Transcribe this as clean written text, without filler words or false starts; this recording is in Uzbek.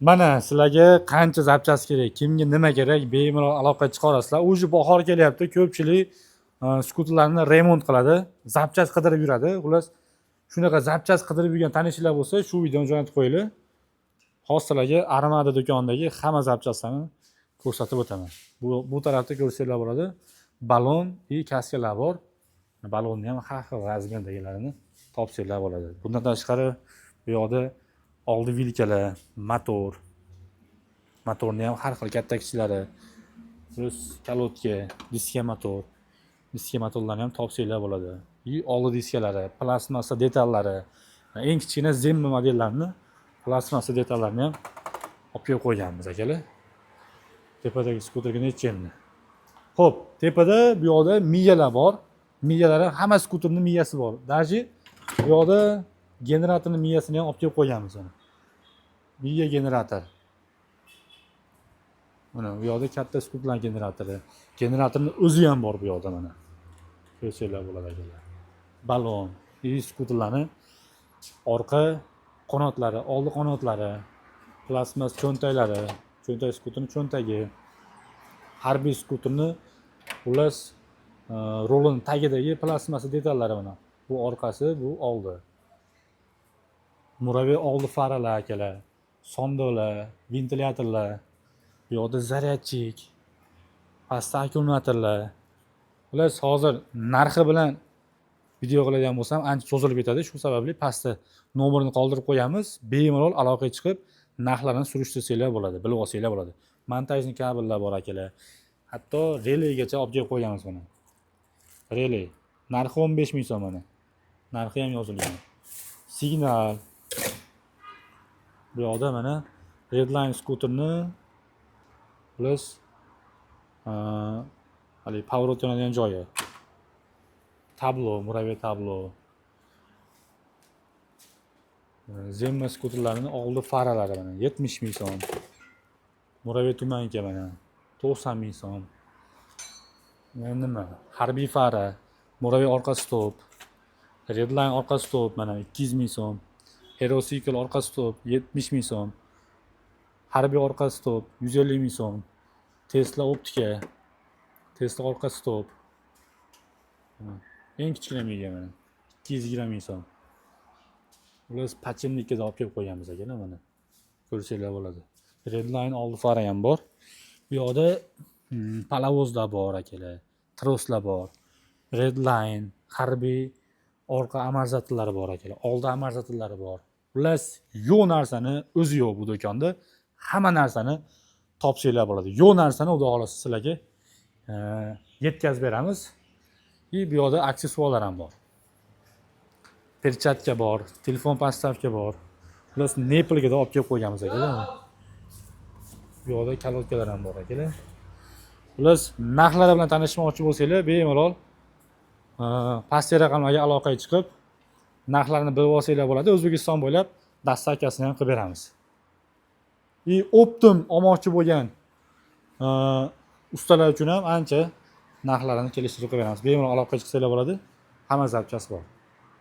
Mana sizlarga qancha zapchast kerak, kimga nima kerak, bemalol aloqa chiqa olasizlar. Уже bahor kelyapti, ko'pchilik skuterlarni remont qiladi, zapchast qidirib yuradi. Xullas, shunaqa zapchast qidirib yurgan tanishinglar bo'lsa, shu videoni jo'natib qo'yinglar. Hozir sizlarga Armada do'konidagi hamma zapchastlarni ko'rsatib o'taman. Bu tarafda ko'rsanglar bo'ladi. Balon va kaskalar bor. Balonni ham har xil razmerdagilarini topsanglar bo'ladi. Bundan tashqari bu yoqda oldi vilkalar, motorni ham har xil katta kichilari, plus kalotka, diska motorlarni ham topsanglar bo'ladi. Oldi diskalari, plastmassa detallari, eng kichkina Zemma modellarini plastmassa detallarini ham olib kelib qo'yganmiz akalar. Tepadagi skuterga necha endi? Xo'p, tepada bu yoqda miyalar bor. Miyalari hamma skuterning miyasi bor. Даже bu yoqda generatorning miyasini ham olib kelib qo'yganmiz mana. Miya generator. Mana bu yoqda katta skuterlar generatori. Generatorning o'zi ham bor bu yoqda mana. Ko'rsanglar bo'ladi akalar. Balon, skuterlarni orqa qanotlari, oldi qanotlari, plastmas cho'ntaklari, cho'ntak skuterning cho'ntagi, harbiy skuterni xullas rolning tagidagi plastmassa detallari mana. Bu orqasi, bu oldi. Muraviy oldi faralar akalar, sondalar, ventilyatorlar, bu yoqda zaryadchik, pastda akkumulyatorlar. Xullas, hozir narxi bilan video qiladigan bo'lsam, ancha cho'zilib ketadi. Shu sababli pastda nomerini qoldirib qo'yamiz. Bemalol aloqaga chiqib, narxlarini surishtirsanglar bo'ladi, bilib olsanglar bo'ladi. Montajni kabellar bor akalar. Hatto relaygacha olib kelib qo'yamiz buni. Relay. Narxi 15 ming so'm mana. Narxi ham yozilgan. Signal. Bu yoqda mana Redline skuterni plus hali power o'tadigan joyi. Tablo, muraviy tablo. Zemma skuterlarining oldi faralari mana 70 ming so'm. Muraviy tumanka mana 90 ming so'm. Nima? Harbiy fara, muraviy orqa stop, Redline orqa stop mana 200 ming so'm. Herocycle orqa stop 70 ming so'm. Harbiy orqa stop 150 ming so'm. Tesla optika, Tesla orqa stop. Eng kichkina miya mana 220 ming so'm. Ular pachimlikka olib kelib qo'yganmiz akalar mana. Ko'rsanglar bo'ladi. Redline oldi fara ham bor. Bu yoqda palavozlar bor akalar, troslar bor. Redline, harbiy orqa amortizatorlari bor akalar, oldi amortizatorlari bor. Xullas, yo'q narsani o'zi yo'q bu do'konda. Hamma narsani topsanglar bo'ladi. Yo'q narsani xudo xolasa sizlarga yetkazib beramiz. Bu yoqda aksessuarlar ham bor. Perchatka bor, telefon podstavka bor. Xullas, Nepalga olib kelib qo'yganmiz akalar. Bu yoqda kalotkalar ham bor akalar. Xullas, narxlari bilan tanishmoqchi bo'lsanglar, bemalol pastki raqamlarga aloqaga chiqib, narxlarini bilib olsanglar bo'ladi. O'zbekiston bo'ylab dastavkasini ham qilib beramiz. Optim olmoqchi bo'lgan ustalar uchun ham ancha narxlarini kelishtirib qilib beramiz. Bemalol aloqaga chiqsanglar bo'ladi. Hamma zapchast bor.